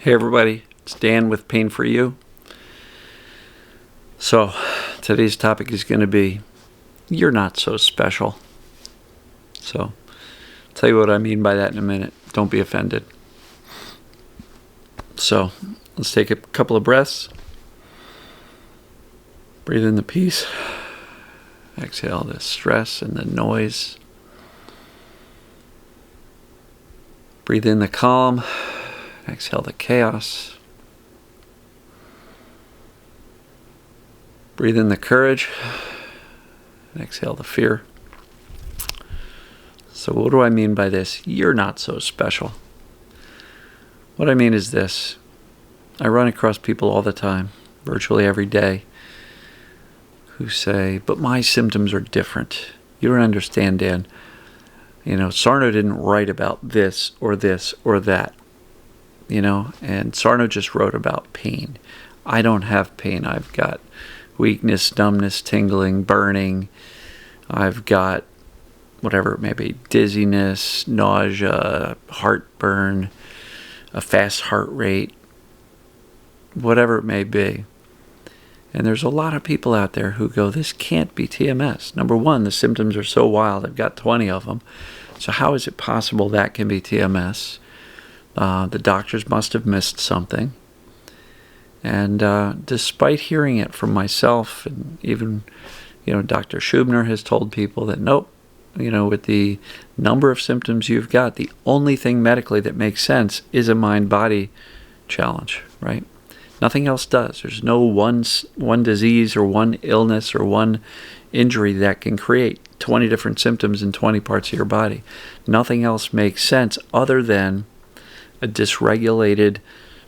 Hey everybody, it's Dan with Pain for You. So, today's topic is going to be, you're not so special. So, I'll tell you what I mean by that in a minute. Don't be offended. So, let's take a couple of breaths. Breathe in the peace. Exhale the stress and the noise. Breathe in the calm. Exhale the chaos. Breathe in the courage. Exhale the fear. So what do I mean by this? You're not so special. What I mean is this. I run across people all the time, virtually every day, who say, but my symptoms are different. You don't understand, Dan. Sarno didn't write about this or that. And Sarno just wrote about pain. I don't have pain. I've got weakness, numbness, tingling, burning. I've got whatever it may be, dizziness, nausea, heartburn, a fast heart rate, whatever it may be. And there's a lot of people out there who go, this can't be TMS. Number one, the symptoms are so wild. I've got 20 of them. So how is it possible that can be TMS? The doctors must have missed something. And despite hearing it from myself, and even, Dr. Schubner has told people that, nope, with the number of symptoms you've got, the only thing medically that makes sense is a mind-body challenge, right? Nothing else does. There's no one disease or one illness or one injury that can create 20 different symptoms in 20 parts of your body. Nothing else makes sense other than a dysregulated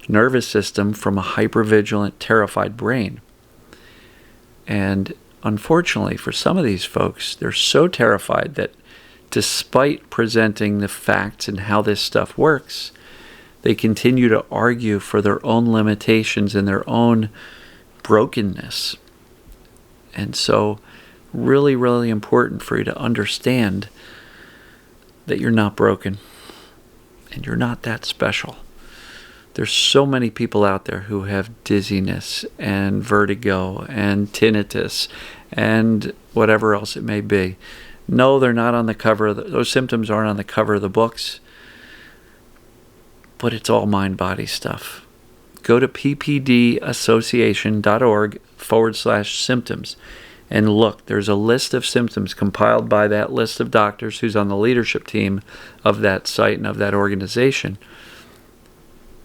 nervous system from a hypervigilant, terrified brain. And unfortunately, for some of these folks, they're so terrified that despite presenting the facts and how this stuff works, they continue to argue for their own limitations and their own brokenness. And so, really, really important for you to understand that you're not broken. And you're not that special. There's so many people out there who have dizziness and vertigo and tinnitus and whatever else it may be. No, they're not on the cover. Those symptoms aren't on the cover of the books. But it's all mind-body stuff. Go to ppdassociation.org/symptoms. And look, there's a list of symptoms compiled by that list of doctors who's on the leadership team of that site and of that organization.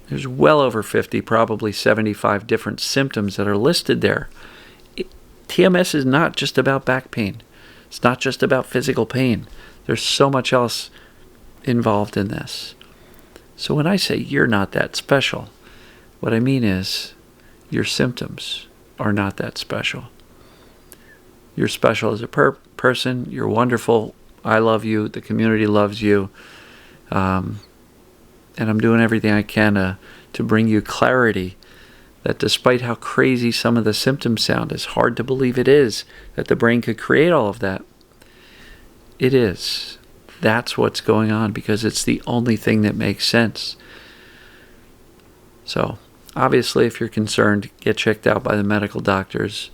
There's well over 50, probably 75 different symptoms that are listed there. TMS is not just about back pain. It's not just about physical pain. There's so much else involved in this. So when I say you're not that special, what I mean is your symptoms are not that special. You're special as a person. You're wonderful. I love you. The community loves you. And I'm doing everything I can to bring you clarity that despite how crazy some of the symptoms sound, it's hard to believe it is, that the brain could create all of that. It is. That's what's going on because it's the only thing that makes sense. So, obviously, if you're concerned, get checked out by the medical doctors.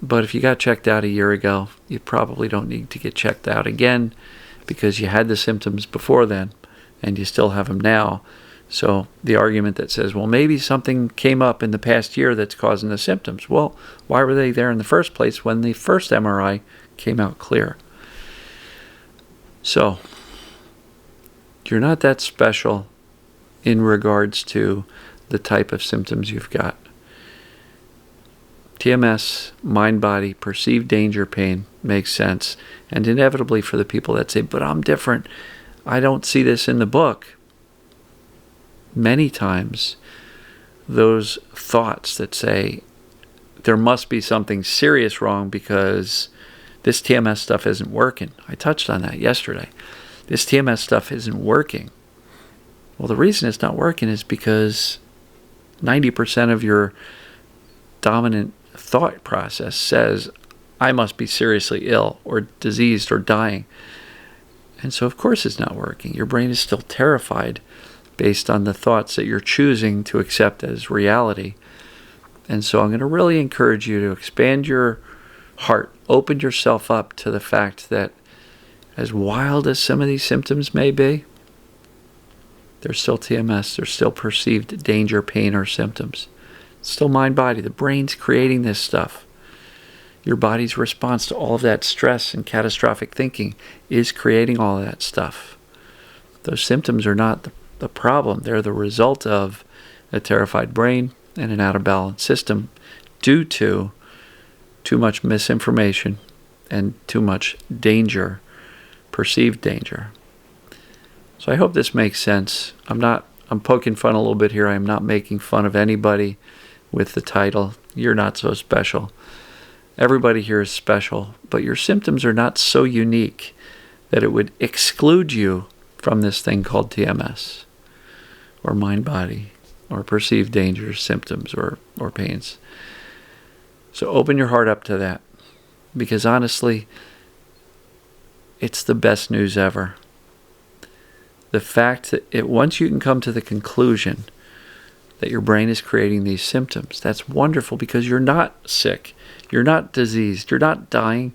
But if you got checked out a year ago, you probably don't need to get checked out again because you had the symptoms before then and you still have them now. So the argument that says, well, maybe something came up in the past year that's causing the symptoms. Well, why were they there in the first place when the first MRI came out clear? So you're not that special in regards to the type of symptoms you've got. TMS, mind-body, perceived danger pain makes sense. And inevitably for the people that say, but I'm different, I don't see this in the book. Many times, those thoughts that say, there must be something serious wrong because this TMS stuff isn't working. I touched on that yesterday. This TMS stuff isn't working. Well, the reason it's not working is because 90% of your dominant thought process says, I must be seriously ill or diseased or dying. And so, of course, it's not working. Your brain is still terrified based on the thoughts that you're choosing to accept as reality. And so I'm going to really encourage you to expand your heart, open yourself up to the fact that as wild as some of these symptoms may be, they're still TMS, they're still perceived danger, pain, or symptoms. It's still mind-body. The brain's creating this stuff. Your body's response to all of that stress and catastrophic thinking is creating all of that stuff. Those symptoms are not the problem. They're the result of a terrified brain and an out-of-balance system due to too much misinformation and too much danger, perceived danger. So I hope this makes sense. I'm poking fun a little bit here. I'm not making fun of anybody with the title, "You're Not So Special." Everybody here is special, but your symptoms are not so unique that it would exclude you from this thing called TMS, or mind-body, or perceived danger, symptoms, or pains. So open your heart up to that, because honestly, it's the best news ever. The fact that once you can come to the conclusion that your brain is creating these symptoms, that's wonderful, because you're not sick, you're not diseased, you're not dying.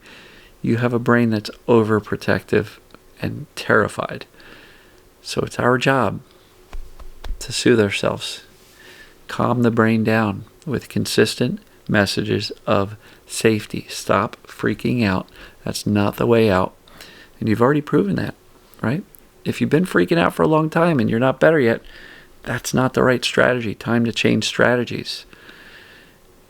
You have a brain that's overprotective and terrified. So it's our job to soothe ourselves, calm the brain down with consistent messages of safety. Stop freaking out. That's not the way out. And you've already proven that, right? If you've been freaking out for a long time and you're not better yet, that's not the right strategy. Time to change strategies.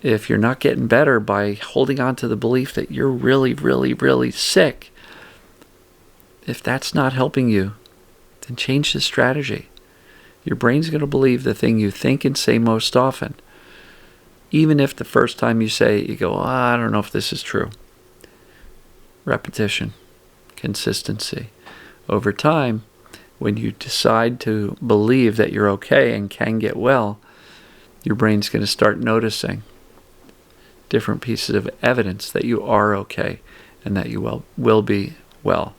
If you're not getting better by holding on to the belief that you're really, really, really sick, if that's not helping you, then change the strategy. Your brain's going to believe the thing you think and say most often. Even if the first time you say it, you go, I don't know if this is true. Repetition, consistency. Over time, when you decide to believe that you're okay and can get well, your brain's going to start noticing different pieces of evidence that you are okay and that you will be well.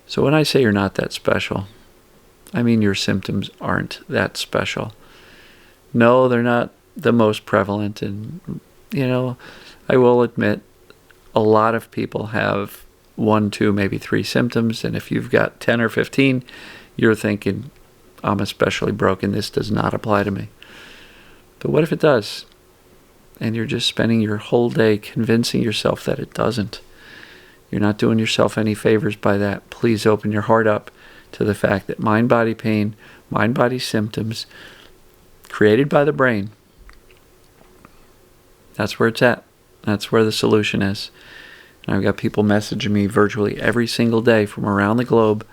So when I say you're not that special, I mean your symptoms aren't that special. No, they're not the most prevalent. And, I will admit a lot of people have 1, 2, maybe 3 symptoms. And if you've got 10 or 15, you're thinking, I'm especially broken. This does not apply to me. But what if it does? And you're just spending your whole day convincing yourself that it doesn't. You're not doing yourself any favors by that. Please open your heart up to the fact that mind-body pain, mind-body symptoms created by the brain, that's where it's at. That's where the solution is. And I've got people messaging me virtually every single day from around the globe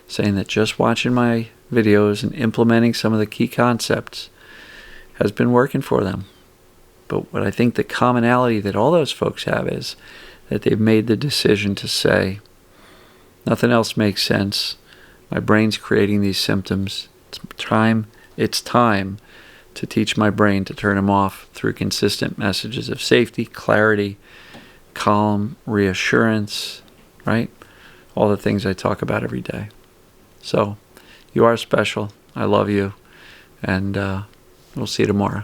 saying that just watching my videos and implementing some of the key concepts has been working for them. But what I think the commonality that all those folks have is that they've made the decision to say, nothing else makes sense. My brain's creating these symptoms. It's time to teach my brain to turn them off through consistent messages of safety, clarity, calm, reassurance, right? All the things I talk about every day. So, you are special. I love you. And we'll see you tomorrow.